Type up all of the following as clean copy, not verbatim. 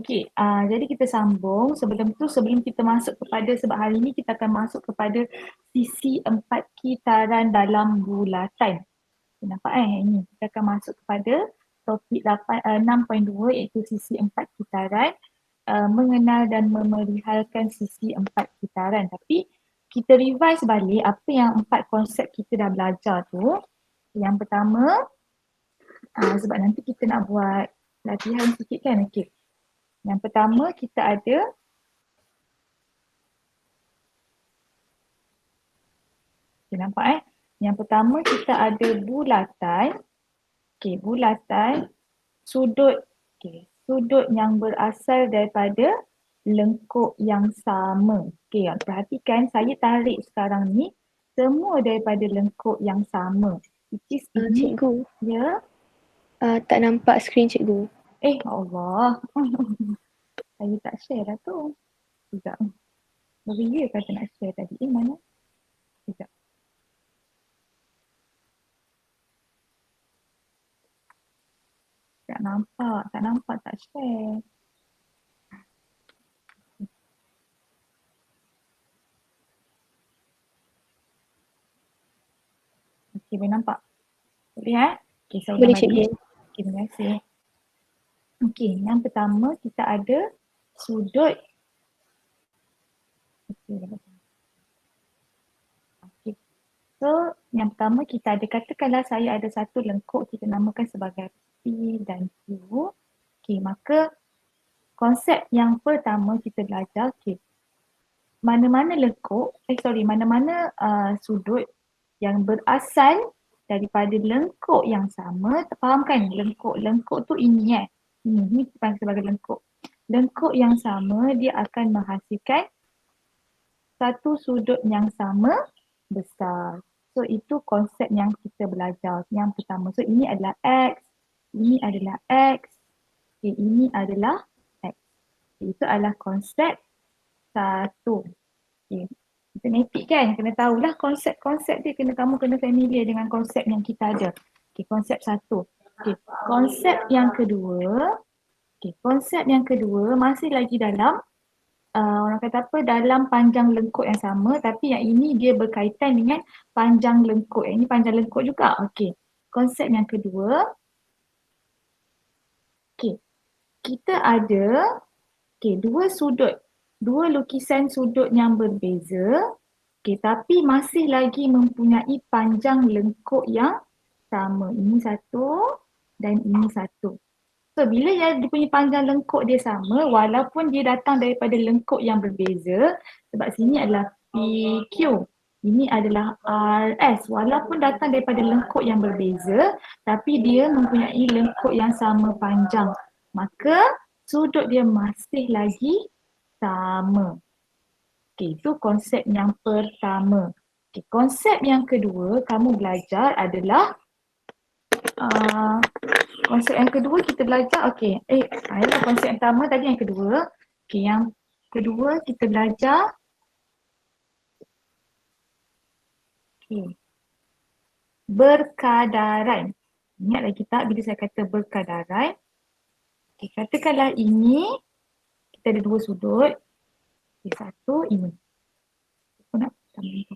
Okey, jadi kita sambung. Sebelum kita masuk kepada, sebab hari ini kita akan masuk kepada sisi 4 kitaran dalam bulatan. Nampak ini kita akan masuk kepada topik 6.2 iaitu sisi 4 kitaran, mengenal dan memerihalkan sisi 4 kitaran. Tapi kita revise balik apa yang 4 konsep kita dah belajar tu. Yang pertama, sebab nanti kita nak buat latihan sikit kan. Okey. Yang pertama kita ada nampak Yang pertama kita ada bulatan. Okey, bulatan sudut sudut yang berasal daripada lengkuk yang sama. Okey, perhatikan saya tarik sekarang ni semua daripada lengkuk yang sama. Which is ini. Cikgu. Ya. Tak nampak skrin cikgu. Allah. Saya tak share lah tu. Sekejap. Maria kata nak share tadi. Mana? Sekejap. Tak nampak, tak share. Okey, boleh nampak? Boleh Okey, saya Boleh ulang cikgu. balik. Okey, terima kasih. Okey, yang pertama kita ada sudut. Okey. So, yang pertama kita ada, katakanlah saya ada satu lengkuk, kita namakan sebagai P dan Q. Okey, maka konsep yang pertama kita belajar, mana-mana lengkuk, mana-mana sudut yang berasal daripada lengkuk yang sama. Faham kan? Lengkuk tu ini Ini kita panggil sebagai lengkuk. Lengkuk yang sama dia akan menghasilkan satu sudut yang sama besar. So itu konsep yang kita belajar yang pertama. So ini adalah X, ini adalah X, ini adalah X. Itu adalah konsep satu. Matematik kan, kena tahulah konsep-konsep dia, kamu kena familiar dengan konsep yang kita ada. Konsep satu. Konsep yang kedua, konsep yang kedua masih lagi dalam orang kata apa, dalam panjang lengkuk yang sama, tapi yang ini dia berkaitan dengan panjang lengkuk. Ini panjang lengkuk juga. Konsep yang kedua, kita ada dua lukisan sudut yang berbeza, tapi masih lagi mempunyai panjang lengkuk yang sama. Ini satu dan ini satu. So bila dia punya panjang lengkuk dia sama, walaupun dia datang daripada lengkuk yang berbeza, sebab sini adalah PQ, ini adalah RS, walaupun datang daripada lengkuk yang berbeza, tapi dia mempunyai lengkuk yang sama panjang, maka sudut dia masih lagi sama. Itu konsep yang pertama. Konsep yang kedua kamu belajar adalah konsep yang kedua kita belajar, konsep yang pertama tadi, yang kedua. Yang kedua kita belajar berkadaran. Ingat lagi tak bila saya kata berkadaran? Katakanlah ini, kita ada dua sudut. Satu ini. Aku nak tambah.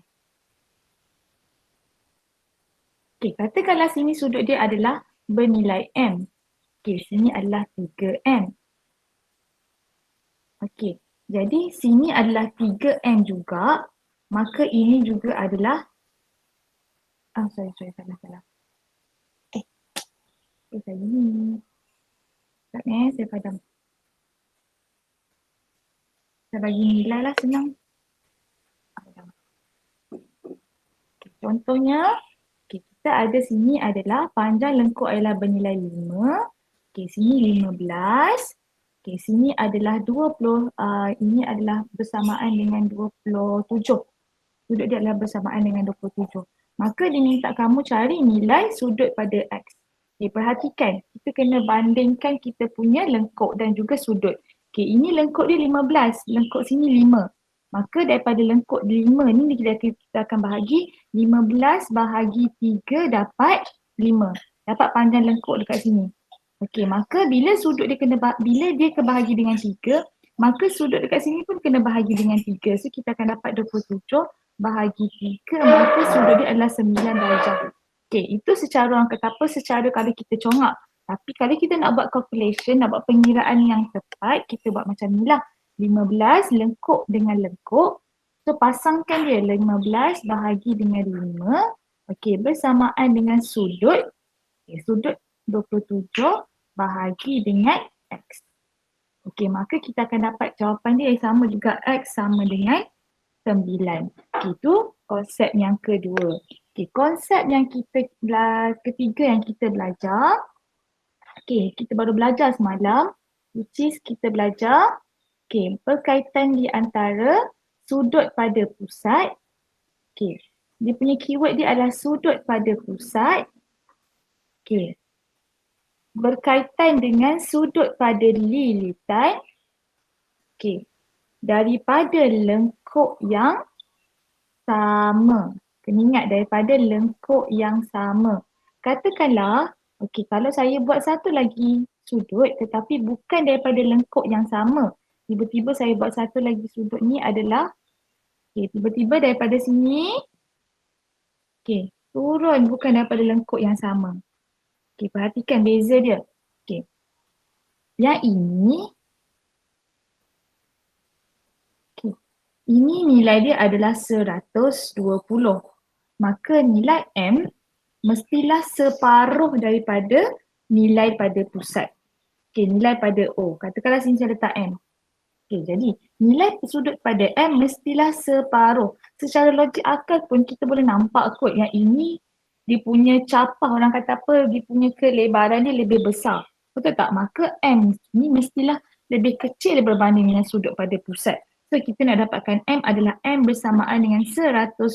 Katakanlah sini sudut dia adalah bernilai M. Sini adalah 3M. Jadi sini adalah 3M juga, maka ini juga adalah salah. Saya ni. Saya padam. Saya bagi nilai lah, senang. Contohnya, kita ada sini adalah panjang lengkuk adalah bernilai 5. Sini 15. Sini adalah 20. Ini adalah bersamaan dengan 27. Sudut dia adalah bersamaan dengan 27. Maka dia minta kamu cari nilai sudut pada X. Perhatikan, kita kena bandingkan kita punya lengkuk dan juga sudut. Ini lengkuk dia 15, lengkuk sini 5. Maka daripada lengkuk 5 ni kita akan bahagi 15 bahagi 3 dapat 5. Dapat panjang lengkuk dekat sini. Okey, maka bila sudut dia bila dia kebahagi dengan 3, maka sudut dekat sini pun kena bahagi dengan 3. So kita akan dapat 27 bahagi 3, maka sudut dia adalah 9 darjah. Okey, itu secara orang kata apa, secara kalau kita congak. Tapi kalau kita nak buat calculation, nak buat pengiraan yang tepat, kita buat macam ni lah. 15 lengkuk dengan lengkuk. So pasangkan dia 15 bahagi dengan 5. Okey, bersamaan dengan sudut. Okay, sudut 27 bahagi dengan X. Okey, maka kita akan dapat jawapan dia yang sama juga, X sama dengan 9. Okay, itu konsep yang kedua. Okay, konsep yang ketiga yang kita belajar. Okay, kita baru belajar semalam, which is kita belajar berkaitan di antara sudut pada pusat. Okay, dia punya keyword dia adalah sudut pada pusat. Okay, berkaitan dengan sudut pada lilitan. Okey, daripada lengkuk yang sama. Kena ingat daripada lengkuk yang sama. Katakanlah, okey, kalau saya buat satu lagi sudut tetapi bukan daripada lengkuk yang sama. Tiba-tiba saya buat satu lagi sudut ni adalah, okey, tiba-tiba daripada sini, okey, turun bukan daripada lengkuk yang sama. Okey, perhatikan beza dia. Okey. Yang ini nilai dia adalah 120. Maka nilai M mestilah separuh daripada nilai pada pusat. Okey, nilai pada O. Katakanlah sini saya letak M. Okey, jadi nilai sudut pada M mestilah separuh. Secara logik akal pun kita boleh nampak kot yang ini dia punya capah, orang kata apa, dia punya kelebaran dia lebih besar. Betul tak? Maka M ni mestilah lebih kecil berbanding dengan sudut pada pusat. So kita nak dapatkan M adalah M bersamaan dengan 120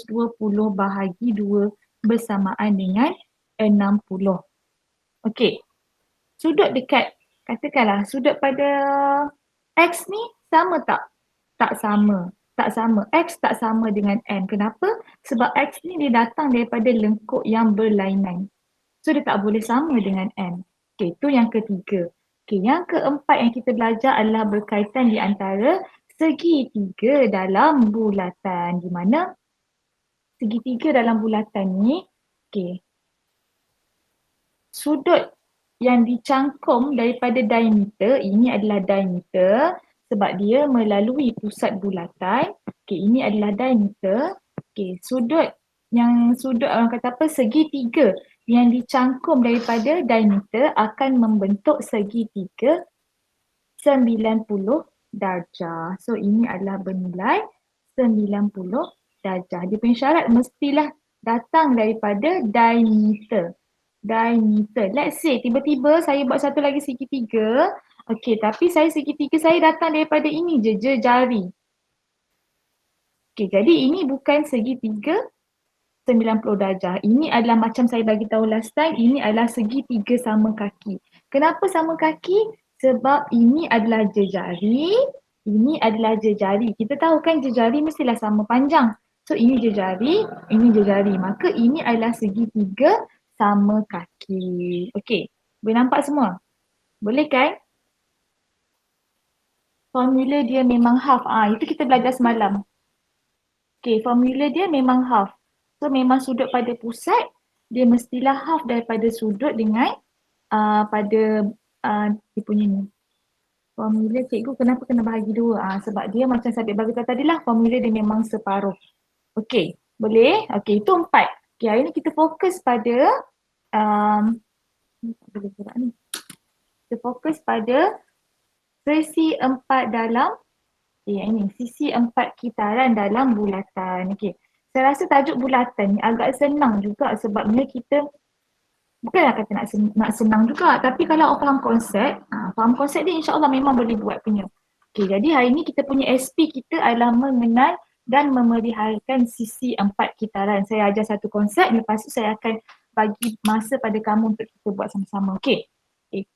bahagi 2 bersamaan dengan 60. Okey. Sudut dekat, katakanlah sudut pada X ni sama tak? Tak sama. Tak sama. X tak sama dengan M. Kenapa? Sebab X ni dia datang daripada lengkuk yang berlainan. So dia tak boleh sama dengan M. Okey, itu yang ketiga. Okey, yang keempat yang kita belajar adalah berkaitan di antara segitiga dalam bulatan. Di mana segitiga dalam bulatan ni, okey, sudut yang dicangkum daripada diameter, ini adalah diameter sebab dia melalui pusat bulatan. Okey, ini adalah diameter. Okey, sudut orang kata apa, segitiga yang dicangkum daripada diameter akan membentuk segitiga 90 darjah. So ini adalah bernilai 90 darjah. Dia punya syarat mestilah datang daripada diameter. Diameter. Let's say tiba-tiba saya buat satu lagi segitiga. Okey, tapi segitiga saya datang daripada ini je jari. Okey, jadi ini bukan segitiga 90 darjah. Ini adalah macam saya bagi tahu last time, ini adalah segitiga sama kaki. Kenapa sama kaki? Sebab ini adalah jejari, ini adalah jejari. Kita tahu kan jejari mestilah sama panjang. So ini jejari, ini jejari. Maka ini adalah segitiga sama kaki. Okey, boleh nampak semua? Boleh kan? Formula dia memang half. Itu kita belajar semalam. Okey, formula dia memang half. So memang sudut pada pusat, dia mestilah half daripada sudut dengan pada dia punya ni. Formula cikgu kenapa kena bahagi 2? Sebab dia macam saya bagi tahu tadi lah, formula dia memang separuh. Okey, boleh? Okey, itu 4. Okey, hari ni kita fokus pada kita fokus pada sisi 4 dalam sisi 4 kitaran dalam bulatan. Okey. Saya rasa tajuk bulatan ni agak senang juga sebabnya kita bukanlah kata nak senang juga, tapi kalau awak faham konsep dia, insya-Allah memang boleh buat punya. Okey, jadi hari ni kita punya SP kita adalah mengenal dan memeliharkan sisi 4 kitaran. Saya ajar satu konsep, lepas tu saya akan bagi masa pada kamu untuk kita buat sama-sama. Okey.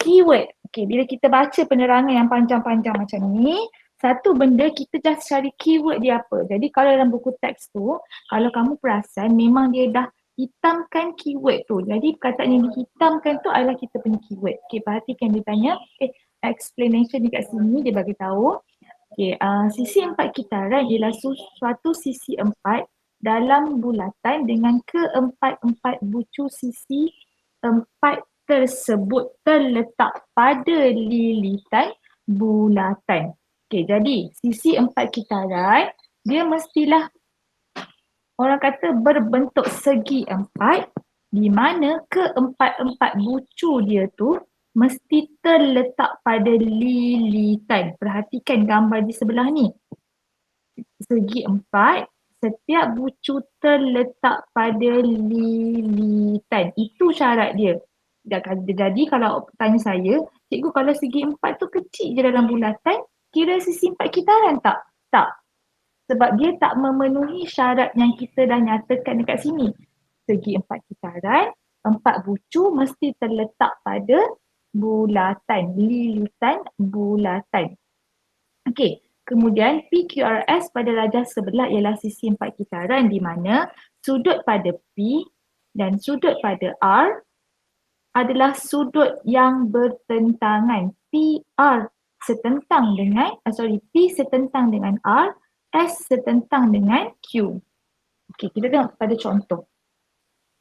Keyword. Okey, bila kita baca penerangan yang panjang-panjang macam ni, satu benda kita just cari keyword dia apa. Jadi kalau dalam buku teks tu, kalau kamu perasan memang dia dah hitamkan keyword tu. Jadi perkataan yang dihitamkan tu adalah kita punya keyword. Okay, perhatikan dia tanya, explanation dekat sini dia bagi tahu. Okay, sisi empat kitaran ialah suatu sisi empat dalam bulatan dengan keempat-empat bucu sisi empat tersebut terletak pada lilitan bulatan. Okay, jadi sisi empat kitaran dia mestilah orang kata berbentuk segi empat di mana keempat-empat bucu dia tu mesti terletak pada lilitan. Perhatikan gambar di sebelah ni. Segi empat, setiap bucu terletak pada lilitan. Itu syarat dia. Jadi kalau tanya saya, cikgu kalau segi empat tu kecil je dalam bulatan, kira sisi empat kitaran tak? Tak. Sebab dia tak memenuhi syarat yang kita dah nyatakan dekat sini. Segi empat kitaran, empat bucu mesti terletak pada bulatan, lilitan bulatan. Okey, kemudian PQRS pada rajah sebelah ialah sisi empat kitaran di mana sudut pada P dan sudut pada R adalah sudut yang bertentangan. PR setentang dengan, P setentang dengan R, S setentang dengan Q. Okey, kita tengok pada contoh.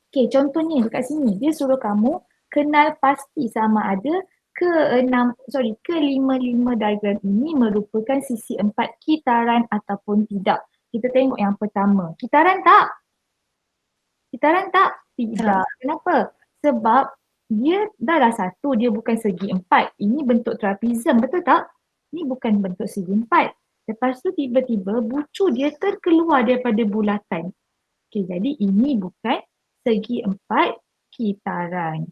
Okey, contohnya dekat sini dia suruh kamu kenal pasti sama ada ke-5 diagram ini merupakan sisi empat kitaran ataupun tidak. Kita tengok yang pertama. Kitaran tak? Kitaran tak? Tidak. Kenapa? Sebab dia dah satu, dia bukan segi empat. Ini bentuk trapezium, betul tak? Ini bukan bentuk segi empat. Lepas tu tiba-tiba bucu dia terkeluar daripada bulatan. Okey, jadi ini bukan segi empat kitaran.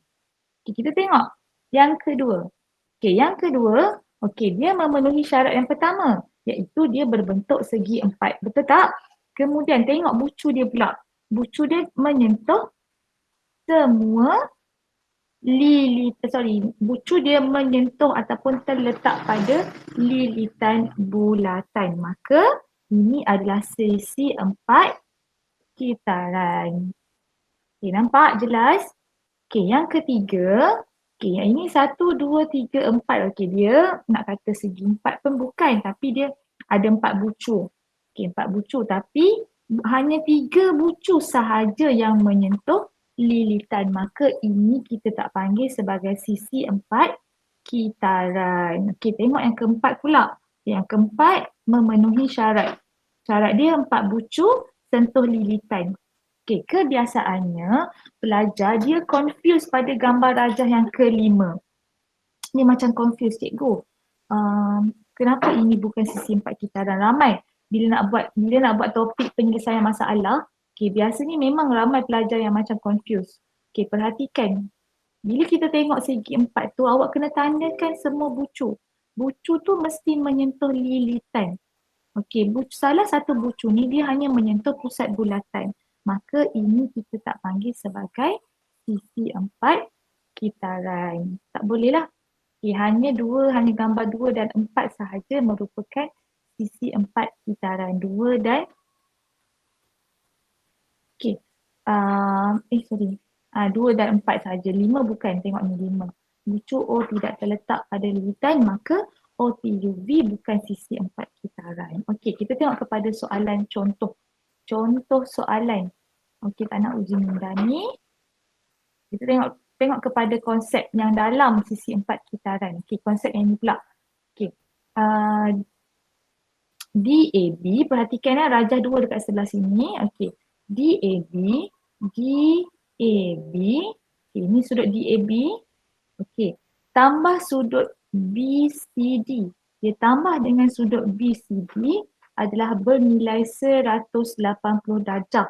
Okay, kita tengok yang kedua. Okey, yang kedua, dia memenuhi syarat yang pertama, iaitu dia berbentuk segi empat. Betul tak? Kemudian tengok bucu dia pula. Bucu dia menyentuh semua bucu dia menyentuh ataupun terletak pada lilitan bulatan. Maka ini adalah sisi empat kitaran. Okey, nampak jelas? Okey, yang ketiga, okey, yang ini 1, 2, 3, 4. Okey, dia nak kata segi 4 pun bukan, tapi dia ada 4 bucu. Okey, 4 bucu tapi hanya 3 bucu sahaja yang menyentuh lilitan. Maka ini kita tak panggil sebagai sisi 4 kitaran. Okey, tengok yang keempat pula. Yang keempat memenuhi syarat. Syarat dia 4 bucu sentuh lilitan. Okey, kebiasaannya pelajar dia confuse pada gambar rajah yang kelima. Dia macam confuse, cikgu. Kenapa ini bukan sisi empat kitaran? Ramai bila nak buat topik penyelesaian masalah, biasanya memang ramai pelajar yang macam confuse. Perhatikan. Bila kita tengok segi empat tu, awak kena tandakan semua bucu. Bucu tu mesti menyentuh lilitan. Salah satu bucu ni dia hanya menyentuh pusat bulatan. Maka ini kita tak panggil sebagai sisi empat kitaran. Tak boleh lah. Hanya gambar 2 dan 4 sahaja merupakan sisi empat kitaran. 2 dan 2 dan 4 sahaja. 5 bukan, tengok ni 5. Bucu O tidak terletak pada lilitan, maka OTUV bukan sisi empat kitaran. Okey, kita tengok kepada soalan contoh. Contoh soalan. Okey, tak nak uji minda ni. Kita tengok kepada konsep yang dalam sisi empat kitaran. Okey, konsep yang ni pula. Okey. DAB, perhatikan rajah 2 dekat sebelah sini. Okey. DAB. Okey, ini sudut DAB. Okey. Tambah sudut BCD. Dia tambah dengan sudut BCD adalah bernilai 180 darjah.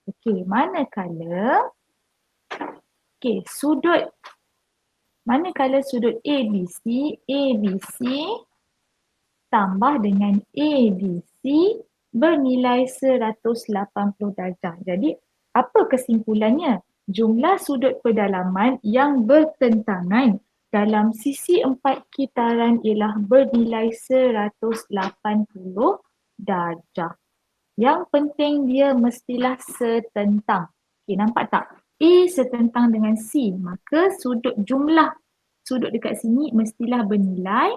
Okey, manakala sudut ABC tambah dengan ABC bernilai 180 darjah. Jadi, apa kesimpulannya? Jumlah sudut pedalaman yang bertentangan dalam sisi empat kitaran ialah bernilai 180 darjah. Yang penting dia mestilah setentang. Okey, nampak tak? A setentang dengan C, maka jumlah sudut dekat sini mestilah bernilai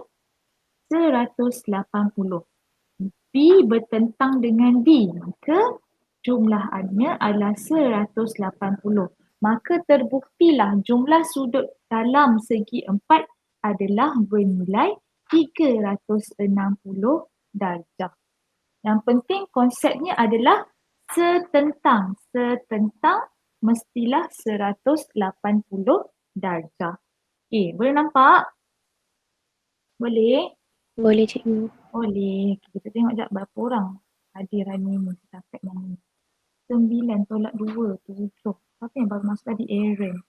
180. B bertentang dengan D, maka jumlahannya adalah 180. Maka terbuktilah jumlah sudut dalam segi empat adalah bernilai 360 darjah. Yang penting konsepnya adalah setentang. Setentang mestilah 180 darjah. Okey, boleh nampak? Boleh? Boleh cikgu. Boleh. Kita tengok sekejap berapa orang hadir hari ni setakat yang ni. 9 tolak 2, 7. Siapa yang baru masuk tadi? Aaron.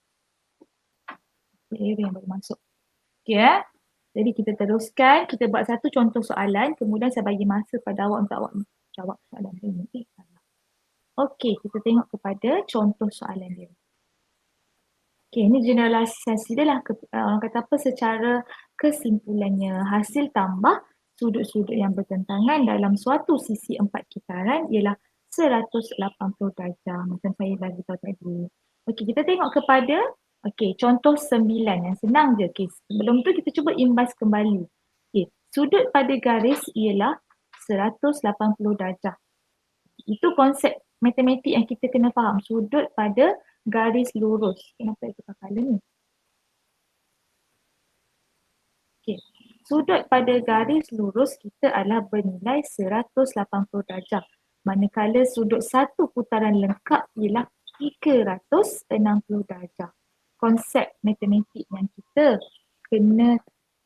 Aaron yang baru masuk. Okey Jadi kita teruskan. Kita buat satu contoh soalan. Kemudian saya bagi masa pada awak untuk awak jawab soalan ini. Okey, kita tengok kepada contoh soalan dia. Okey, ini generalisasi dia lah. Orang kata apa secara kesimpulannya. Hasil tambah sudut-sudut yang bertentangan dalam suatu sisi empat kitaran ialah 180 darjah. Macam saya dah beritahu tadi. Okey, kita tengok kepada contoh 9 yang senang je. Okey, sebelum tu kita cuba imbas kembali. Okey, sudut pada garis ialah 180 darjah. Itu konsep matematik yang kita kena faham. Sudut pada garis lurus. Kenapa itu kepala ni? Okey. Sudut pada garis lurus kita adalah bernilai 180 darjah. Manakala sudut satu putaran lengkap ialah 360 darjah. Konsep matematik yang kita kena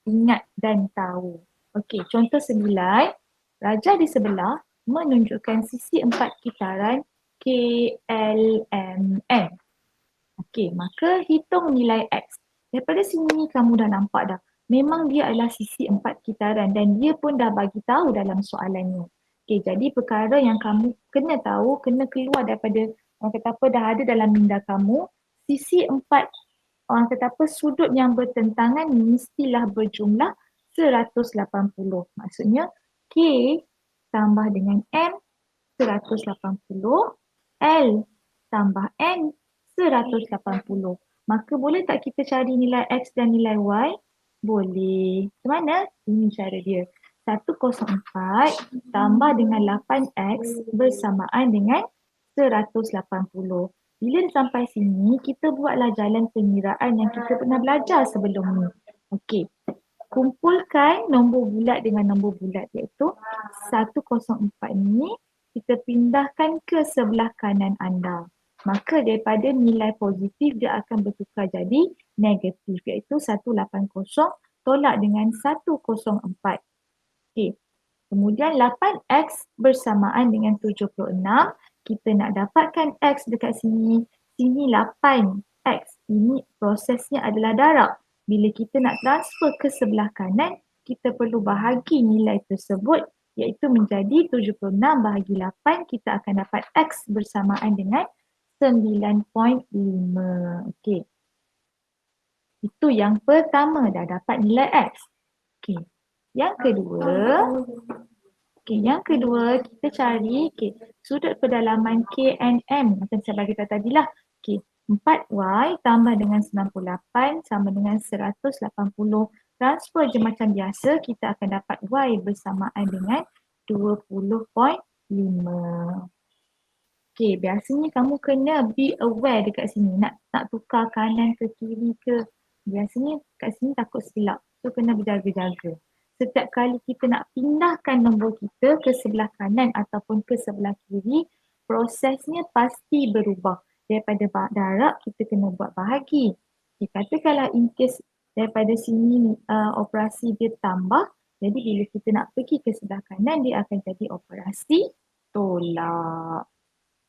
ingat dan tahu. Okey, contoh 9. Rajah di sebelah menunjukkan sisi empat kitaran KLMN. Okey, maka hitung nilai X. Daripada sini kamu dah nampak dah. Memang dia adalah sisi empat kitaran dan dia pun dah bagi tahu dalam soalannya. Okey, jadi perkara yang kamu kena tahu, kena keluar daripada orang kata apa dah ada dalam minda kamu, sisi empat orang kata apa sudut yang bertentangan mestilah berjumlah 180. Maksudnya K tambah dengan M 180, L tambah N 180. Maka boleh tak kita cari nilai X dan nilai Y? Boleh. Macam mana? Ini cara dia. 104 tambah dengan 8X bersamaan dengan 180. Bila sampai sini, kita buatlah jalan pengiraan yang kita pernah belajar sebelum ni. Okey. Kumpulkan nombor bulat dengan nombor bulat iaitu 104 ni kita pindahkan ke sebelah kanan anda. Maka daripada nilai positif dia akan bertukar jadi negatif iaitu 180 tolak dengan 104. Okey. Kemudian 8X bersamaan dengan 76. Kita nak dapatkan X dekat sini. Sini 8X. Ini prosesnya adalah darab. Bila kita nak transfer ke sebelah kanan, kita perlu bahagi nilai tersebut iaitu menjadi 76 bahagi 8. Kita akan dapat X bersamaan dengan 9.5. Okey. Itu yang pertama, dah dapat nilai X. Okey. Yang kedua kita cari sudut pedalaman KNM macam saya bagi tahu tadilah. 4Y tambah dengan 98 sama dengan 180. Transfer je macam biasa, kita akan dapat Y bersamaan dengan 20.5. Biasanya kamu kena be aware dekat sini. Nak tukar kanan ke kiri ke. Biasanya kat sini takut silap. So kena berjaga-jaga. Setiap kali kita nak pindahkan nombor kita ke sebelah kanan ataupun ke sebelah kiri, prosesnya pasti berubah. Daripada darab kita kena buat bahagi. Katakanlah in case daripada sini operasi dia tambah. Jadi bila kita nak pergi ke sebelah kanan, dia akan jadi operasi tolak.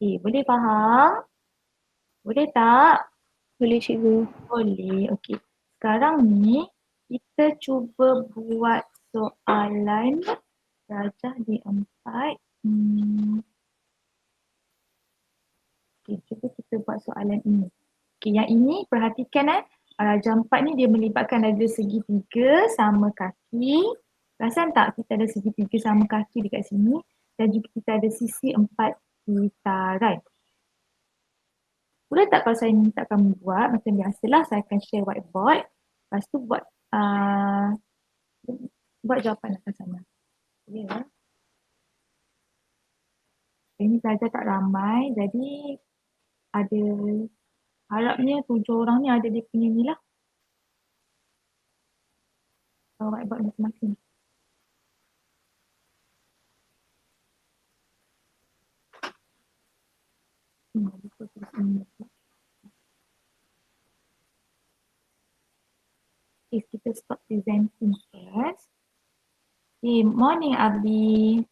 Boleh faham? Boleh tak? Boleh cikgu. Boleh. Okey. Sekarang ni kita cuba buat soalan rajah di 4. Cuba kita buat soalan ini. Yang ini perhatikan rajah 4 ni dia melibatkan ada segitiga sama kaki. Perasan tak kita ada segitiga sama kaki dekat sini dan juga kita ada sisi 4 kitaran. Boleh tak kalau saya minta kamu buat macam biasalah, saya akan share whiteboard. Lepas tu buat jawapan atas sana. Boleh lah. Ini pelajar tak ramai, jadi ada harapnya 7 orang ni ada dia punya ni lah. Whiteboard masing-masing. Lupa terus ini. Okay, kita stop presenting first. Okay, morning Abi.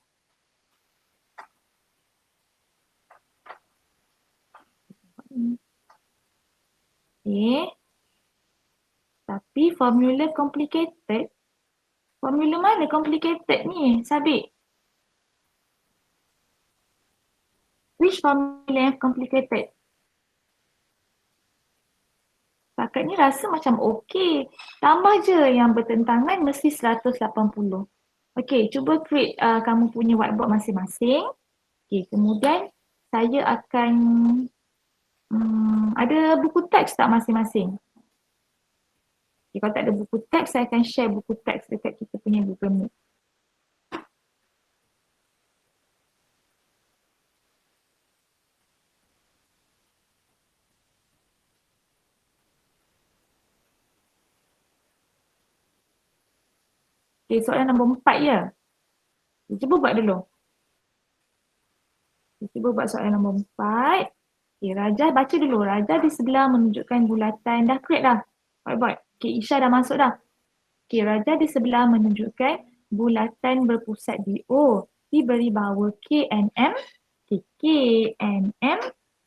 Okay. Tapi formula complicated. Formula mana complicated ni, Sabik? Which formula yang complicated? Setakat ni rasa macam okey. Tambah je yang bertentangan mesti 180. Okey, cuba create kamu punya whiteboard masing-masing. Okey, kemudian saya akan ada buku teks tak masing-masing? Okay, kalau tak ada buku teks, saya akan share buku teks dekat kita punya Google Meet. Okay, soalan nombor 4 ya. Cuba buat dulu. Cuba buat soalan nombor 4. Okay, Raja baca dulu. Raja di sebelah menunjukkan bulatan. Dah create dah. Buat. Okay, Isha dah masuk dah. Okay, Raja di sebelah menunjukkan bulatan berpusat di O. Diberi bahawa KNM. Okay, KNM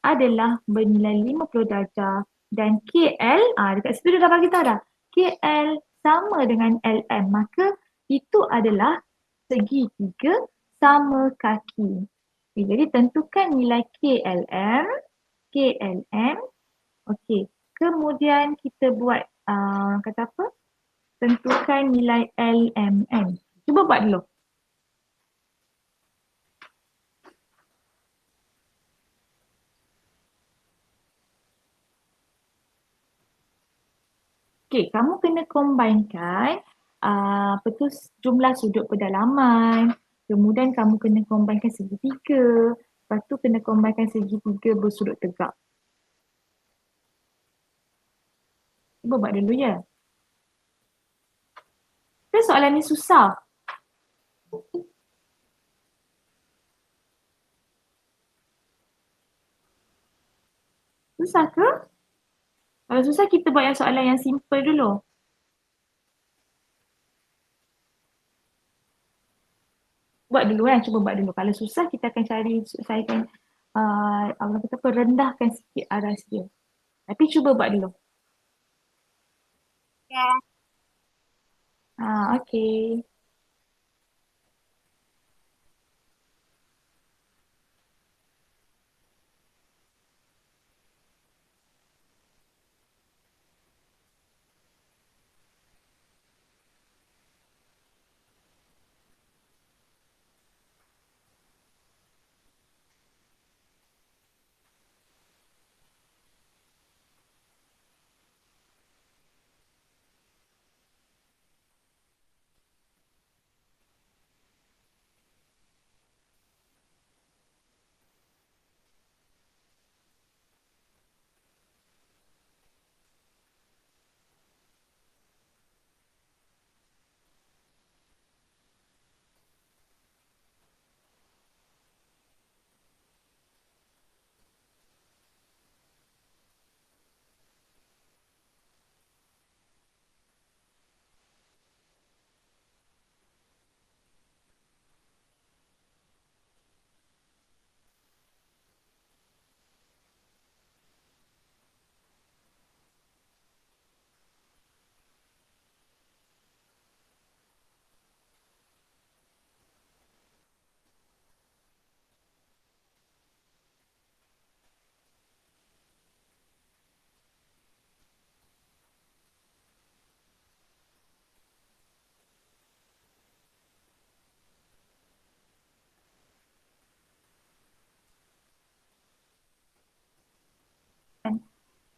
adalah bernilai 50 darjah. Dan KL, dekat situ dia dah bagi tahu dah. KL sama dengan LM. Maka itu adalah segitiga sama kaki. Okay, jadi tentukan nilai KLM. KLM. Okey. Kemudian kita buat kata apa? Tentukan nilai LMN. Cuba buat dulu. Okey, kamu kena combinekan apa tu jumlah sudut pedalaman. Kemudian kamu kena combinekan segitiga. Lepas tu kena combinekan segitiga bersudut tegak. Cuba buat dulu ya. Kan soalan ni susah. Susah ke? Kalau susah kita buat yang soalan yang simple dulu. Buat dulu kan, cuba buat dulu. Kalau susah kita akan cari, saya akan Allah kata apa, rendahkan sikit aras dia. Tapi cuba buat dulu. Ya. Okey.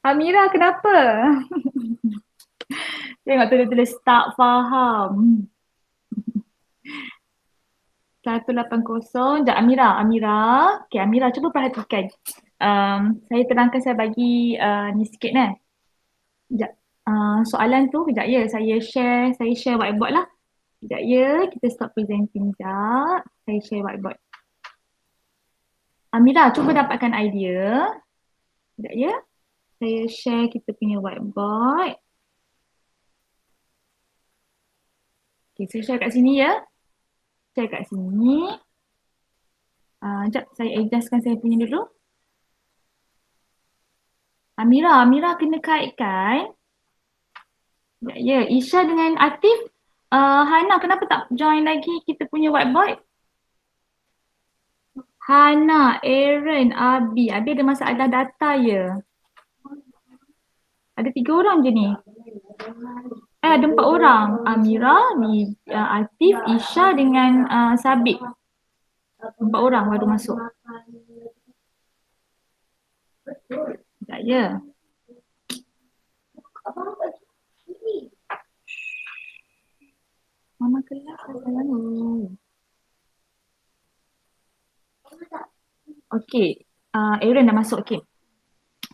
Amira kenapa? Tengok tulis-tulis tak faham. 180. Sekejap Amira. Okay, Amira cuba perhatikan. Saya terangkan, saya bagi ni sikit ni. Sekejap. Soalan tu, kejap ya. Saya share whiteboard lah. Sekejap ya. Kita stop presenting sekejap. Saya share whiteboard. Amira cuba dapatkan idea. Sekejap ya. Saya share kita punya whiteboard. Okay, saya share kat sini ya. Share kat sini. Sekejap, saya adjustkan saya punya dulu. Amira kena kaitkan. Ya, Isha dengan Atif. Hana, kenapa tak join lagi kita punya whiteboard? Hana, Aaron, Abi. Abi ada masalah data ya. Ada 3 orang je ni. Ada 4 orang. Amira, Atif, Isha dengan Sabit. 4 orang baru masuk. Tak ya. Mama kelas sayang. Okey. Aaron dah masuk. Okey.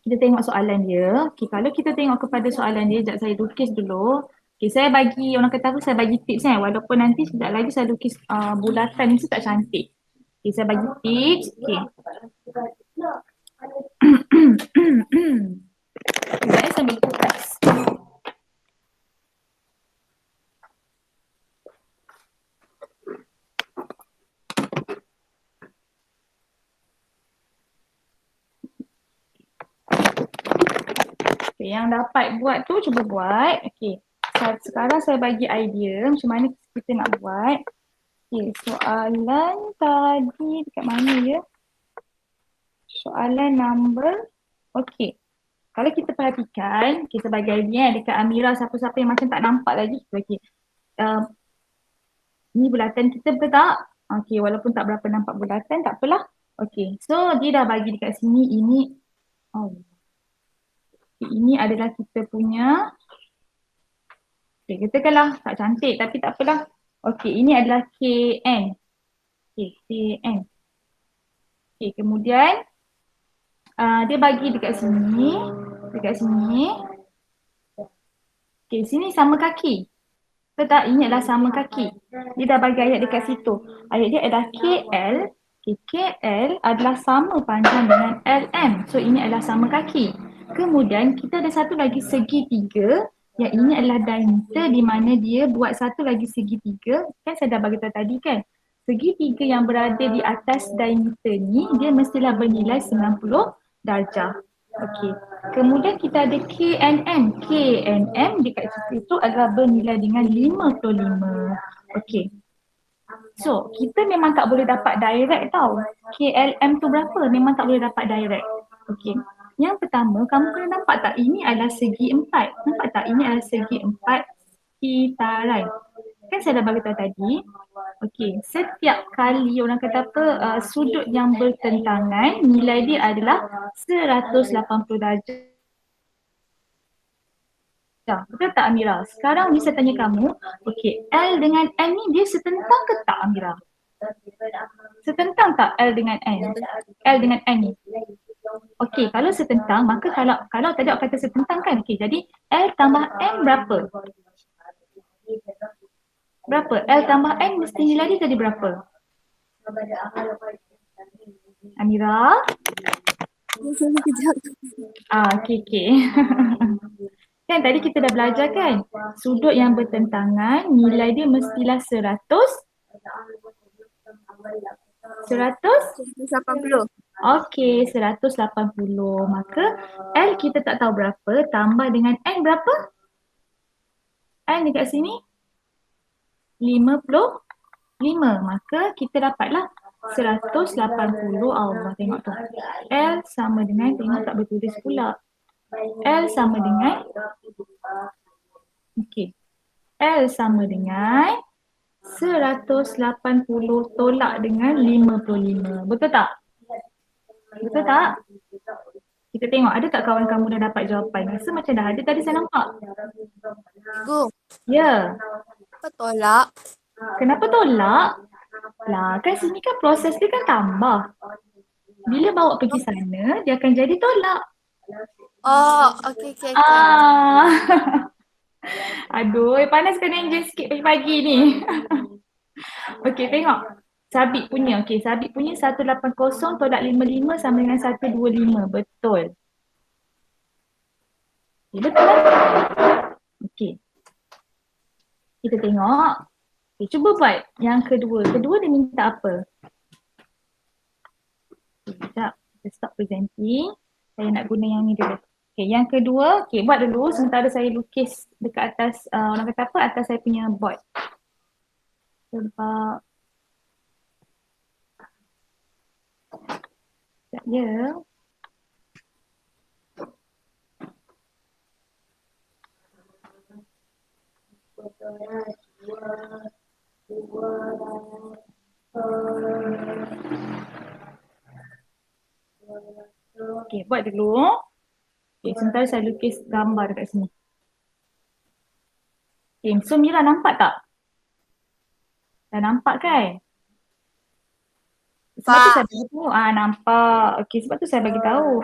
Kita tengok soalan dia. Okey, kalau kita tengok kepada soalan dia, sekejap saya lukis dulu. Okey, saya bagi, orang kata apa, saya bagi tips kan. Walaupun nanti sekejap lagi saya lukis bulatan ni tak cantik. Okey, saya bagi tips. Okey. Sekejap saya ambil kertas. Okay, yang dapat buat tu cuba buat. Okey. Sekarang saya bagi idea macam mana kita nak buat. Okey, soalan tadi dekat mana ya? Soalan number. Okey. Kalau kita perhatikan, kita bagi idea dekat Amira, siapa-siapa yang macam tak nampak lagi. Okey. Ni bulatan kita betul tak? Okey, walaupun tak berapa nampak bulatan, tak apalah. Okey, so dia dah bagi dekat sini ini. Ini adalah kita punya. Okay, katakanlah tak cantik tapi tak apalah. Okey, ini adalah KN. Okey, KN. Okey, kemudian dia bagi dekat sini. Dekat sini. Okey, sini sama kaki. Betul tak? Ini adalah sama kaki. Dia dah bagi ayat dekat situ. Ayat dia adalah KL. Okay, KL adalah sama panjang dengan LM. So, ini adalah sama kaki. Kemudian, kita ada satu lagi segitiga. Yang ini adalah diameter di mana dia buat satu lagi segitiga. Kan saya dah bagi tahu tadi kan. Segitiga yang berada di atas diameter ni, dia mestilah bernilai 90 darjah. Okey. Kemudian kita ada KNM. KNM dekat situ adalah bernilai dengan 55. Okey. So, kita memang tak boleh dapat direct tau. KLM tu berapa? Memang tak boleh dapat direct. Okey. Yang pertama, kamu kena nampak tak ini adalah segi 4. Nampak tak ini adalah segi 4 sekitaran. Kan saya dah bagi tahu tadi. Okey, setiap kali orang kata apa, sudut yang bertentangan, nilai dia adalah 180 darjah. Betul tak Amira? Sekarang ni saya tanya kamu, okey, L dengan N ni dia setentang ke tak Amira? Setentang tak L dengan N? L dengan N ni? Okey, kalau setentang, maka kalau tadi awak kata setentang kan, okey, jadi L tambah N berapa? Berapa? L tambah N mesti nilai dia jadi berapa? Amira? Okey. Kan tadi kita dah belajar kan? Sudut yang bertentangan, nilai dia mestilah 100. 180. Okey, 180. Maka L kita tak tahu berapa, tambah dengan N berapa? N dekat sini 55. Maka kita dapatlah 180. Allah, tengok tu. L sama dengan, tengok tak bertulis pula. L sama dengan, okey. L sama dengan 180 tolak dengan 55. Betul tak? Betul tak? Kita tengok ada tak kawan kamu dah dapat jawapan. Rasa macam dah ada tadi saya nampak. Cikgu, Ya. apa tolak? Kenapa tolak? Lah kan sini kan proses dia kan tambah. Bila bawa pergi sana, dia akan jadi tolak. Oh, okey. Ah. Aduh, panas kena enjin sikit pagi-pagi ni. Okey, tengok. Sabit punya. Okey, sabit punya 180 tolak 55 sama dengan 125. Betul. Okay, betul lah. Okey. Kita tengok. Okay, cuba buat yang kedua. Kedua dia minta apa? Okay, sekejap. Kita stop presenting. Saya nak guna yang ni dulu. Okay, yang kedua. Okay, buat dulu sementara saya lukis dekat atas, orang kata apa? Atas saya punya board. Sebab sekejap ya. Okay, buat dulu. Okay, sementara saya lukis gambar dekat sini. Okay, so Mira nampak tak? Dah nampak kan? Sebab tu saya bagi tahu. Nampak. Okey, sebab tu saya bagi tahu.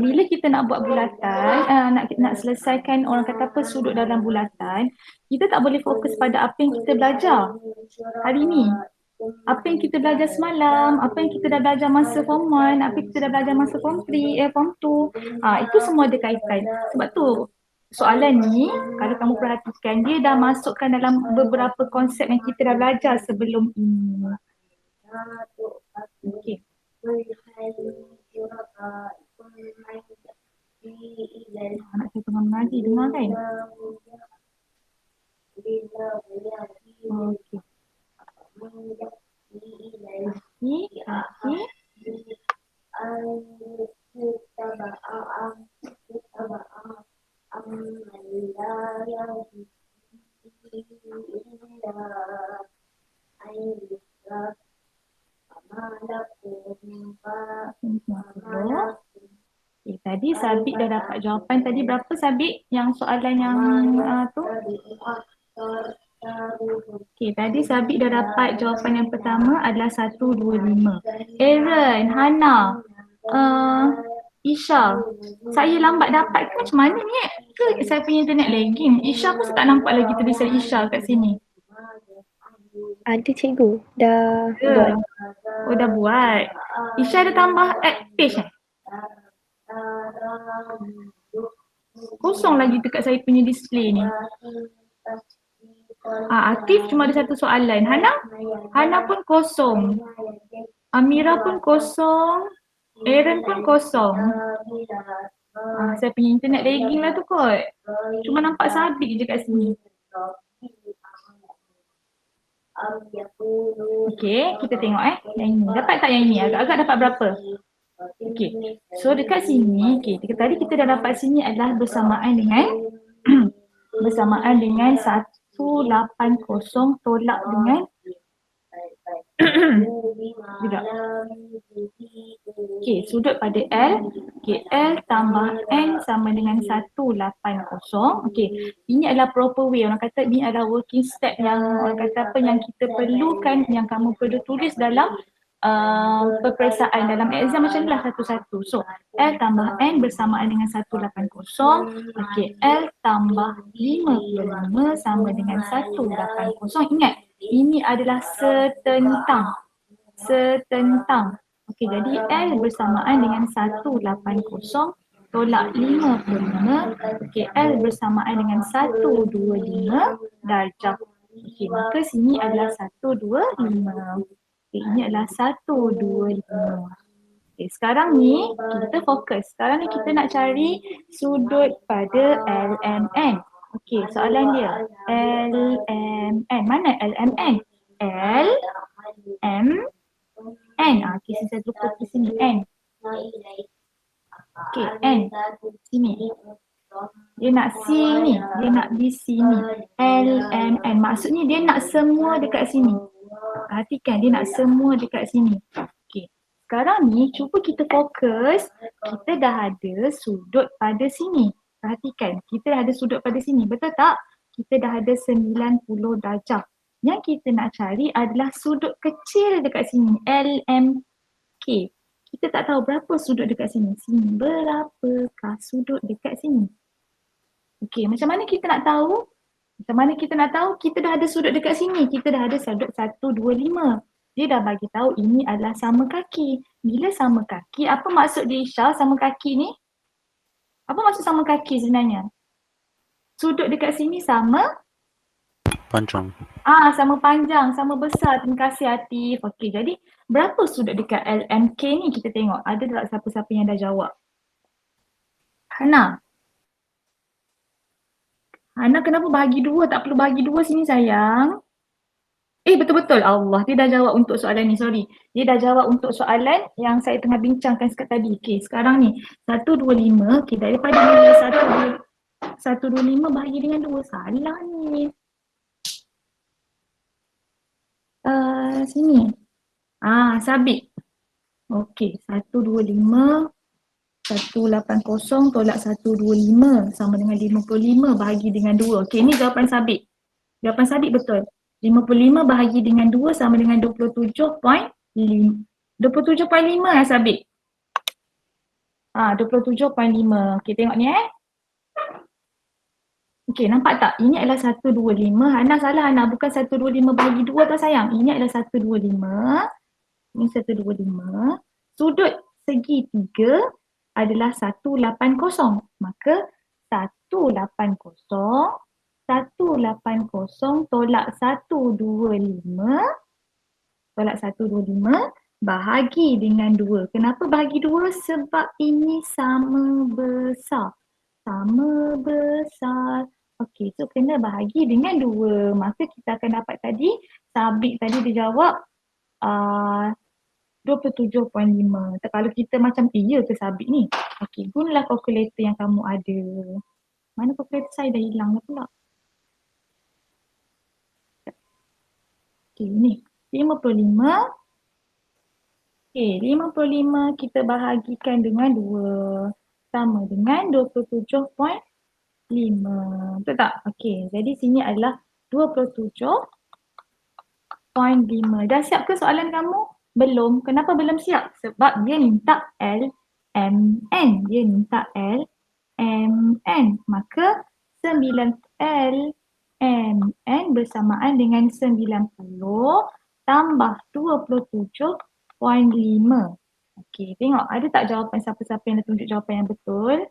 Bila kita nak buat bulatan, nak selesaikan orang kata apa sudut dalam bulatan, kita tak boleh fokus pada apa yang kita belajar hari ni. Apa yang kita belajar semalam, apa yang kita dah belajar masa form 1, apa yang kita dah belajar masa form 3, form 2. Itu semua ada kaitan. Sebab tu soalan ni, kalau kamu perhatikan, dia dah masukkan dalam beberapa konsep yang kita dah belajar sebelum ini. Okey. Anak saya tengah mengaji, dengar kan? Okey. Okey. Okay, tadi Sabit dah dapat jawapan. Tadi berapa Sabit yang soalan yang tu? Okay, tadi Sabit dah dapat jawapan yang pertama adalah 125. Aaron, Hana, Isha, saya lambat dapat ke macam mana ni? Ke saya punya internet lagging? Isha pun saya tak nampak lagi tulisan Isha kat sini. Ada cikgu. Dah Ya. buat. Oh, dah buat. Isha ada tambah add page kosong lagi dekat saya punya display ni. Atif cuma ada satu soalan. Hana pun kosong. Amira pun kosong. Aaron pun kosong. Saya punya internet lagging lah tu kot. Cuma nampak Sabit je kat sini. Okay, kita tengok yang ini. Dapat tak yang ini? Agak-agak dapat berapa? Okay, so dekat sini, tadi kita dah dapat sini adalah bersamaan dengan bersamaan dengan 180 tolak dengan sudut pada L. L tambah N sama dengan 180. Ini adalah proper way. Orang kata ini adalah working step yang orang kata apa yang kita perlukan, yang kamu perlu tulis dalam peperiksaan dalam exam macam inilah satu-satu. So, L tambah N bersamaan dengan 180. L tambah 55 sama dengan 180. Ingat, ini adalah setentang. Jadi L bersamaan dengan 180 tolak 55. L bersamaan dengan 125 darjah. Maka sini adalah 125. Ini adalah 125. Sekarang ni kita fokus. Sekarang ni kita nak cari sudut pada LMN. Soalan dia. LMN. Mana LMN? LMN. Saya lupa di sini. N. N. Sini. Dia nak sini. Dia nak di sini. LMN. Maksudnya dia nak semua dekat sini. Perhatikan, dia nak semua dekat sini. Sekarang ni cuba kita fokus kita dah ada sudut pada sini. Perhatikan, kita dah ada sudut pada sini. Betul tak? Kita dah ada 90 darjah. Yang kita nak cari adalah sudut kecil dekat sini, LMK. Kita tak tahu berapa sudut dekat sini. Berapakah sudut dekat sini? Okey, macam mana kita nak tahu? Macam mana kita nak tahu? Kita dah ada sudut dekat sini. Kita dah ada sudut 125. Dia dah bagi tahu ini adalah sama kaki. Bila sama kaki, apa maksud dia Isha sama kaki ni? Apa maksud sama kaki sebenarnya? Sudut dekat sini sama? Panjang. Sama panjang, sama besar. Terima kasih Atif. Okey, jadi berapa sudut dekat LMK ni kita tengok. Ada tak siapa-siapa yang dah jawab? Hana. Hana kenapa bahagi dua? Tak perlu bahagi dua sini sayang. Betul-betul. Allah, dia dah jawab untuk soalan ni, sorry. Dia dah jawab untuk soalan yang saya tengah bincangkan sekat tadi. Okey, sekarang ni 125, okay, daripada nilai 125 bahagi dengan 2. Salah ni. Sini. Sabit. Okey, 125, 180 tolak 125 sama dengan 55 bahagi dengan 2. Okey, ini jawapan sabit. Jawapan sabit betul. 55 bahagi dengan 2 sama dengan 27.5. 27.5 sabit. 27.5. Okey, tengok ni Okey, nampak tak? Ini adalah 125. Hana salah Hana, bukan 125 bahagi 2 tau sayang. Ini adalah 125. Ini 125. Sudut segitiga adalah 180. Maka 180 tolak 125 bahagi dengan 2. Kenapa bahagi 2? Sebab ini sama besar. Sama besar. Okey, so kena bahagi dengan 2. Maka kita akan dapat tadi, sabit tadi dia jawab 27.5. Kalau kita macam ya ke sabit ni? Okey, gunalah kalkulator yang kamu ada. Mana kalkulator saya dah hilang dah pula. Okey, ni 55. Okey, 55 kita bahagikan dengan 2 sama dengan 27.5. Betul tak? Okey, jadi sini adalah 27.5. Dah siap ke soalan kamu? Belum. Kenapa belum siap? Sebab dia minta LMN. Dia minta LMN. Maka 9L MN bersamaan dengan 90 tambah 27.5. Okey, tengok ada tak jawapan siapa-siapa yang dah tunjuk jawapan yang betul?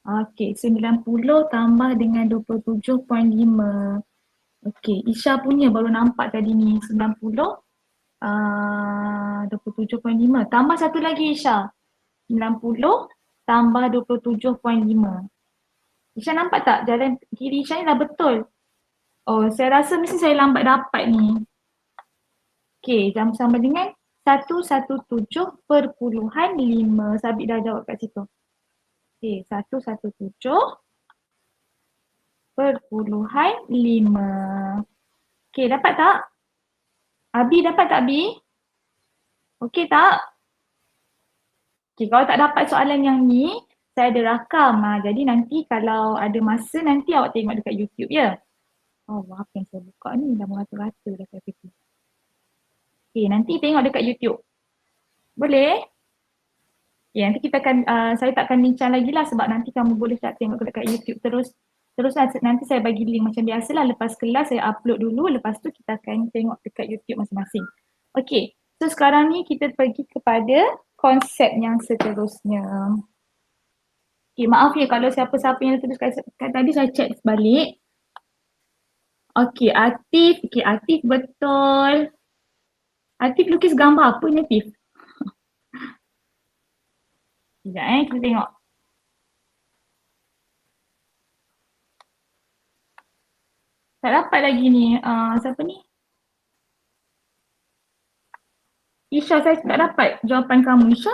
Okey, 90 tambah dengan 27.5. Okey, Isha punya baru nampak tadi ni 90 27.5. Tambah satu lagi Isha. 90 tambah 27.5. Isha nampak tak jalan kiri Isha ni dah betul? Oh, saya rasa mesti saya lambat dapat ni. Okey, jam sama dengan 117.5. Sabit dah jawab kat situ. Okey, 117.5. Okey, dapat tak? Abi dapat tak Abi? Okey tak? Okey, kalau tak dapat soalan yang ni, saya ada rakam. Jadi nanti kalau ada masa nanti awak tengok dekat YouTube ya. Oh, apa yang saya buka ni dah merata-rata dah kat situ. Okey, nanti tengok dekat YouTube. Boleh? Okay, nanti kita akan, saya tak akan bincang lagi lah sebab nanti kamu boleh tak tengok dekat YouTube terus nanti saya bagi link macam biasalah lepas kelas saya upload dulu, lepas tu kita akan tengok dekat YouTube masing-masing. Okay, so sekarang ni kita pergi kepada konsep yang seterusnya. Okay, maaf ya kalau siapa-siapa yang tulis kat tadi saya check balik. Okay, Atif betul. Atif lukis gambar apa ni Atif? Sekejap kita tengok. Tak dapat lagi ni. Siapa ni? Isha, saya tak dapat jawapan kamu Isha.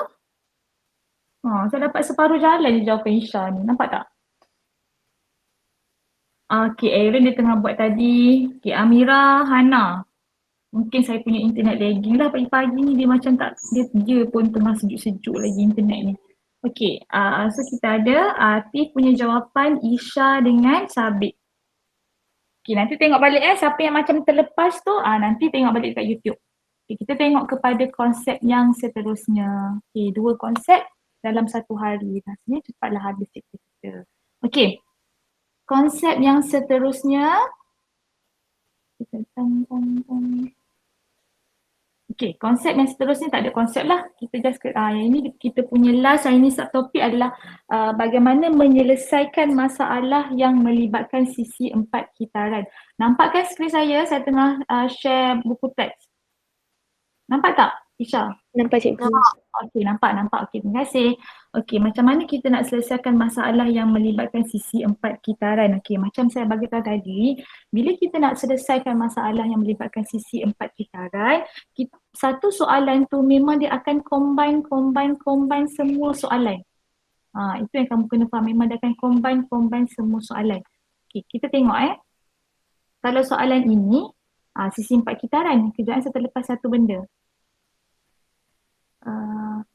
Saya dapat separuh jalan je jawapan Isha ni. Nampak tak? Okay, Aaron dia tengah buat tadi. Okay, Amira, Hana. Mungkin saya punya internet lagging lah pagi-pagi ni, dia macam tak, dia pun tengah sejuk-sejuk lagi internet ni. Okay, so kita ada Atif punya jawapan, Isha dengan Sabit. Okay, nanti tengok balik siapa yang macam terlepas tu, nanti tengok balik dekat YouTube. Okay, kita tengok kepada konsep yang seterusnya. Okay, 2 konsep dalam satu hari. Rasanya cepatlah habis cikgu kita. Okay, konsep yang seterusnya. Okay, konsep yang seterusnya tak ada konsep lah. Kita just, yang ini kita punya last, hari ini subtopik adalah bagaimana menyelesaikan masalah yang melibatkan sisi 4 kitaran. Nampak kan skrin saya? Saya tengah share buku teks. Nampak tak, Isha? Nampak cikgu. Okey, nampak. Okey, terima kasih. Okey, macam mana kita nak selesaikan masalah yang melibatkan sisi 4 kitaran? Okey, macam saya bagi tahu tadi, bila kita nak selesaikan masalah yang melibatkan sisi 4 kitaran, satu soalan tu memang dia akan combine semua soalan. Itu yang kamu kena faham, memang dia akan combine semua soalan. Okey, kita tengok kalau soalan ini, sisi 4 kitaran, kejap saya terlepas satu benda.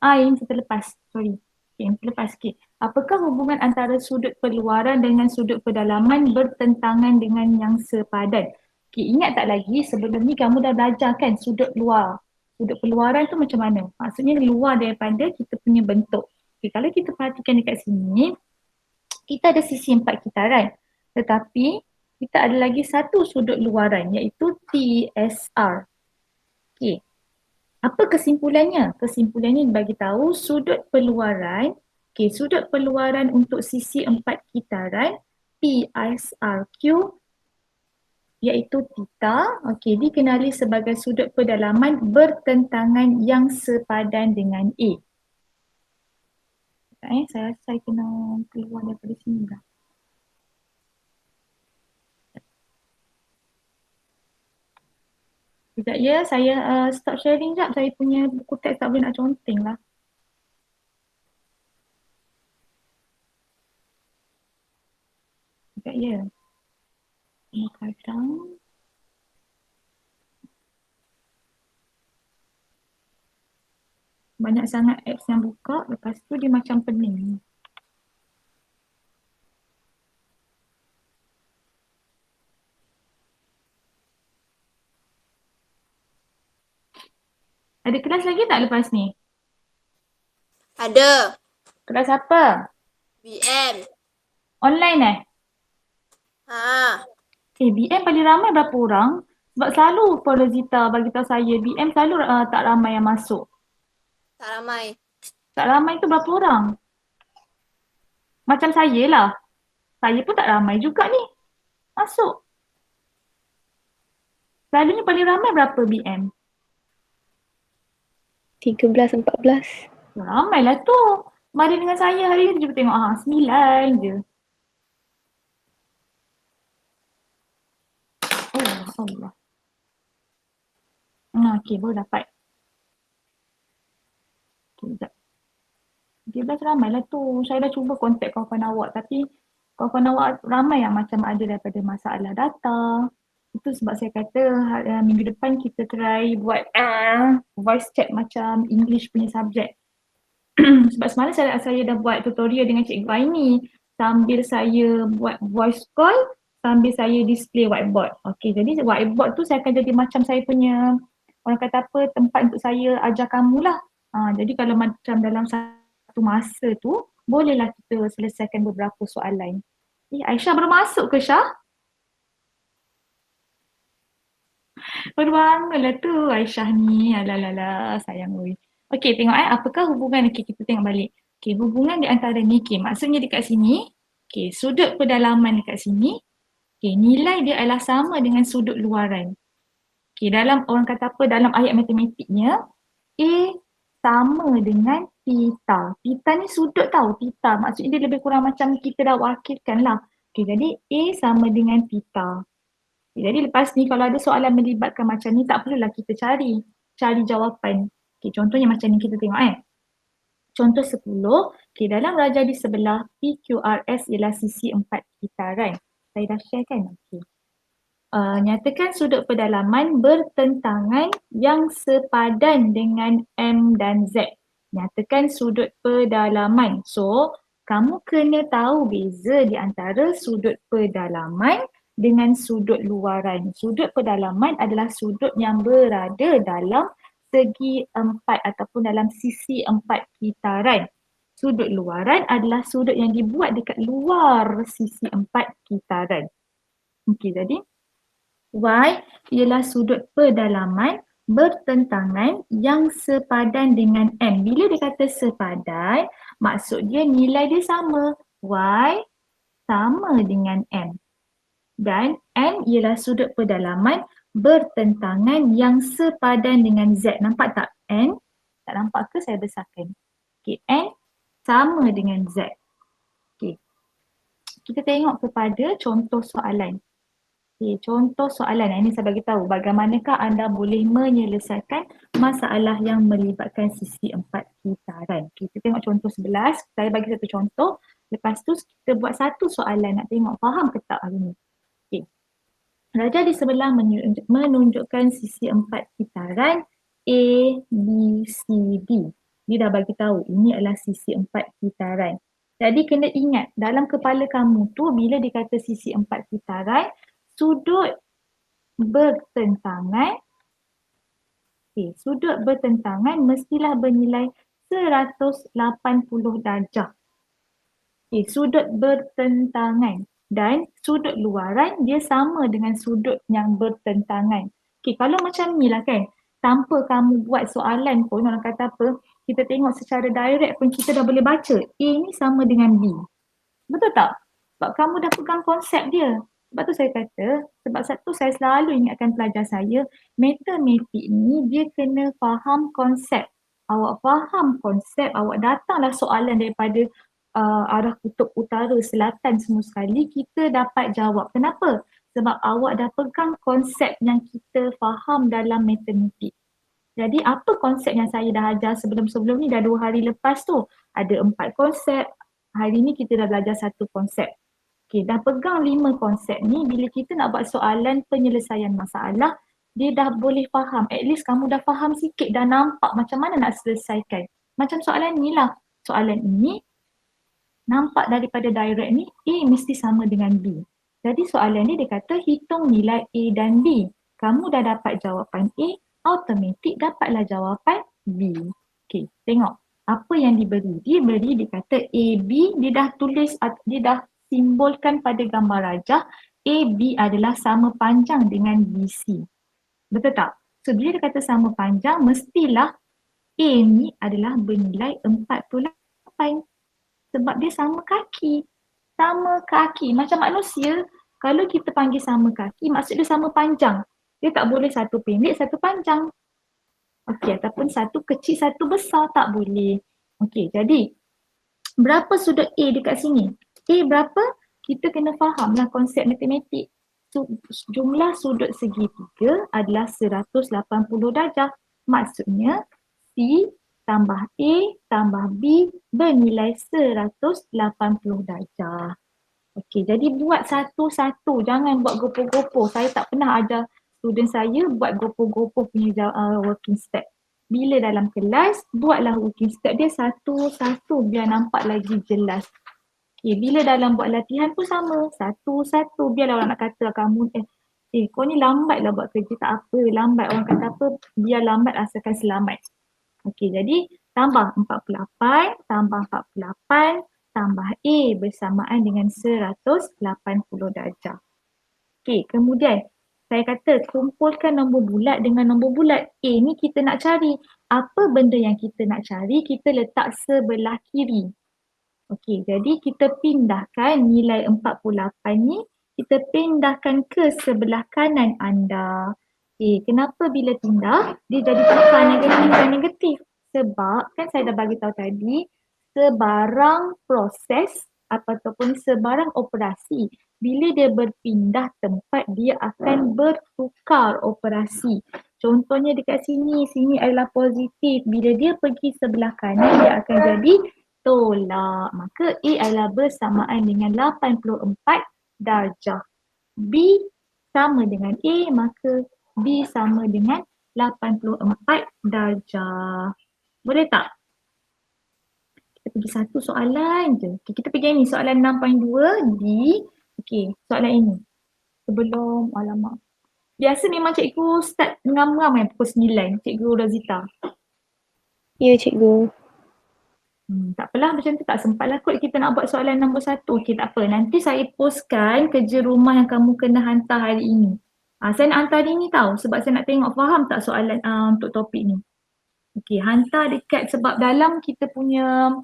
Yang terlepas, sorry. Okay, yang terlepas sikit. Apakah hubungan antara sudut perluaran dengan sudut pedalaman bertentangan dengan yang sepadan? Okay, ingat tak lagi sebelum ni kamu dah belajar kan sudut luar. Sudut perluaran tu macam mana? Maksudnya luar daripada kita punya bentuk. Okay, kalau kita perhatikan dekat sini, kita ada sisi 4 kitaran. Tetapi kita ada lagi satu sudut luaran iaitu TSR. Okay. Apa kesimpulannya? Kesimpulannya bagi tahu sudut perluaran, sudut perluaran untuk sisi 4 kitaran PSRQ iaitu theta, dikenali sebagai sudut pedalaman bertentangan yang sepadan dengan A. Saya kena keluar daripada sini dah. Sekejap ya, saya stop sharing sekejap. Saya punya buku teks tak boleh nak conteng lah. Sekejap ya. Ini kadang. Banyak sangat apps yang buka, lepas tu dia macam pening. Ada kelas lagi tak lepas ni? Ada. Kelas apa? BM. Online BM paling ramai berapa orang? Sebab selalu Polozita bagi tahu saya BM selalu tak ramai yang masuk. Tak ramai. Tak ramai tu berapa orang? Macam saya lah. Saya pun tak ramai juga ni masuk. Selalunya paling ramai berapa BM? 13-14. Ramai lah tu. Mari dengan saya hari ni cuba tengok 9 je. Oh Allah. Okey, baru dapat. Okey, sekejap. 13 ramai lah tu. Saya dah cuba kontak kawan-kawan awak tapi kawan-kawan awak ramai yang macam ada daripada masalah data. Itu sebab saya kata minggu depan kita try buat voice chat macam English punya subjek. Sebab semalam saya dah buat tutorial dengan Cikgu Aini sambil saya buat voice call sambil saya display whiteboard. Okey, jadi whiteboard tu saya akan jadi macam saya punya, orang kata apa, tempat untuk saya ajar kamu lah. Jadi kalau macam dalam satu masa tu, bolehlah kita selesaikan beberapa soalan. Aisyah baru masuk ke Syah? Baru bangun lah tu Aisyah ni. Alah, sayang oi. Okey, tengok apakah hubungan, kita tengok balik. Hubungan di antara ni, maksudnya dekat sini, sudut pedalaman dekat sini, nilai dia adalah sama dengan sudut luaran. Dalam orang kata apa, dalam ayat matematiknya, A sama dengan theta. Theta ni sudut tau, theta. Maksudnya dia lebih kurang macam kita dah wakilkan lah. Jadi A sama dengan theta. Jadi lepas ni kalau ada soalan melibatkan macam ni, tak perlulah kita cari jawapan. Contohnya macam ni kita tengok Contoh 10, dalam raja di sebelah PQRS ialah sisi 4 kitaran. Saya dah share kan? Nyatakan sudut pedalaman bertentangan yang sepadan dengan M dan Z. Nyatakan sudut pedalaman. So, kamu kena tahu beza di antara sudut pedalaman dengan sudut luaran. Sudut pedalaman adalah sudut yang berada dalam segi empat ataupun dalam sisi empat kitaran. Sudut luaran adalah sudut yang dibuat dekat luar sisi empat kitaran. Okey, jadi Y ialah sudut pedalaman bertentangan yang sepadan dengan M. Bila dia kata sepadan, maksud dia nilai dia sama. Y sama dengan M. Dan M ialah sudut pedalaman bertentangan yang sepadan dengan Z. Nampak tak N? Tak nampak ke saya besarkan? Okay, N sama dengan Z. Okay. Kita tengok kepada contoh soalan. Okay, contoh soalan ini saya bagi tahu bagaimanakah anda boleh menyelesaikan masalah yang melibatkan sisi empat kitaran. Okay, kita tengok contoh 11. Saya bagi satu contoh. Lepas tu kita buat satu soalan nak tengok faham ke tak hari ni. Okay. Raja di sebelah menunjukkan sisi empat kitaran A, B, C, D. Dia dah bagi tahu ini adalah sisi empat kitaran. Jadi kena ingat dalam kepala kamu tu bila dikata sisi empat kitaran, sudut bertentangan, sudut bertentangan mestilah bernilai 180 darjah. Sudut bertentangan dan sudut luaran dia sama dengan sudut yang bertentangan. Kalau macam ni lah kan, tanpa kamu buat soalan pun orang kata apa, kita tengok secara direct pun kita dah boleh baca A ni sama dengan B. Betul tak? Sebab kamu dah pegang konsep dia. Sebab tu saya kata, sebab satu saya selalu ingatkan pelajar saya, matematik ni dia kena faham konsep. Awak faham konsep, awak datanglah soalan daripada arah kutub utara, selatan semua sekali, kita dapat jawab. Kenapa? Sebab awak dah pegang konsep yang kita faham dalam matematik. Jadi apa konsep yang saya dah ajar sebelum-sebelum ni, dah 2 hari lepas tu. Ada 4 konsep, hari ni kita dah belajar 1 konsep. Okay, dah pegang 5 konsep ni, bila kita nak buat soalan penyelesaian masalah, dia dah boleh faham. At least kamu dah faham sikit, dah nampak macam mana nak selesaikan. Macam soalan ni lah. Soalan ini, nampak daripada direct ni, A mesti sama dengan B. Jadi soalan ni dia kata hitung nilai A dan B. Kamu dah dapat jawapan A, automatik dapatlah jawapan B. Okay, tengok. Apa yang diberi? Dia kata AB, dia dah tulis, dia dah simbolkan pada gambar rajah, AB adalah sama panjang dengan BC. Betul tak? So bila dia kata sama panjang, mestilah A ni adalah bernilai 48. Sebab dia sama kaki. Sama kaki. Macam manusia, kalau kita panggil sama kaki, maksud dia sama panjang. Dia tak boleh satu pendek, satu panjang. Okey, ataupun satu kecil, satu besar, tak boleh. Okey, jadi berapa sudut A dekat sini? A berapa? Kita kena fahamlah konsep matematik. So, jumlah sudut segitiga adalah 180 darjah. Maksudnya C tambah A tambah B bernilai 180 darjah. Okey, jadi buat satu-satu. Jangan buat gopoh-gopoh. Saya tak pernah ajar student saya buat gopoh-gopoh punya working step. Bila dalam kelas, buatlah working step dia satu-satu biar nampak lagi jelas. Okay, bila dalam buat latihan pun sama. Satu-satu. Biarlah orang nak kata kamu, kau ni lambat lah buat kerja. Tak apa, lambat. Orang kata apa, biar lambat asalkan selamat. Okay, jadi tambah 48, tambah 48, tambah A bersamaan dengan 180 darjah. Okay, kemudian saya kata kumpulkan nombor bulat dengan nombor bulat. A ni kita nak cari. Apa benda yang kita nak cari, kita letak sebelah kiri. Okey, jadi kita pindahkan nilai 48 ni, kita pindahkan ke sebelah kanan anda. Okey, kenapa bila pindah, dia jadi tukar negatif? Sebab kan saya dah bagi tahu tadi, sebarang proses ataupun sebarang operasi, bila dia berpindah tempat, dia akan bertukar operasi. Contohnya dekat sini adalah positif. Bila dia pergi sebelah kanan, dia akan jadi tolak. Maka A adalah bersamaan dengan 84 darjah. B sama dengan A, maka B sama dengan 84 darjah. Boleh tak? Kita pergi satu soalan je. Okay, kita pergi ni soalan 6.2 D. Okey, soalan ini. Sebelum, alamak. Biasa memang cikgu start ngam-ngam kan pukul 9, Cikgu Rozita. Ya cikgu. Tak apalah, macam tu tak sempat lah kot kita nak buat soalan nombor 1. Okey, tak apa. Nanti saya postkan kerja rumah yang kamu kena hantar hari ini. Saya nak hantar hari ni tau sebab saya nak tengok faham tak soalan untuk topik ni. Okey, hantar dekat sebab dalam kita punya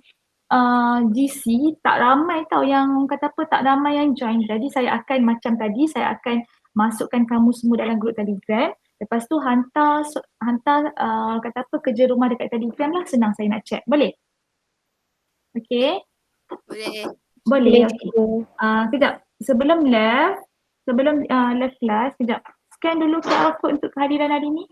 GC tak ramai tau yang kata apa, tak ramai yang join. Jadi saya akan macam tadi, saya akan masukkan kamu semua dalam grup Telegram. Lepas tu hantar kata apa kerja rumah dekat Telegram lah, senang saya nak check. Boleh? Okey? Boleh. Boleh, okey. cikgu. Kejap, sebelum left class, kejap. Scan dulu QR code untuk kehadiran hari ni.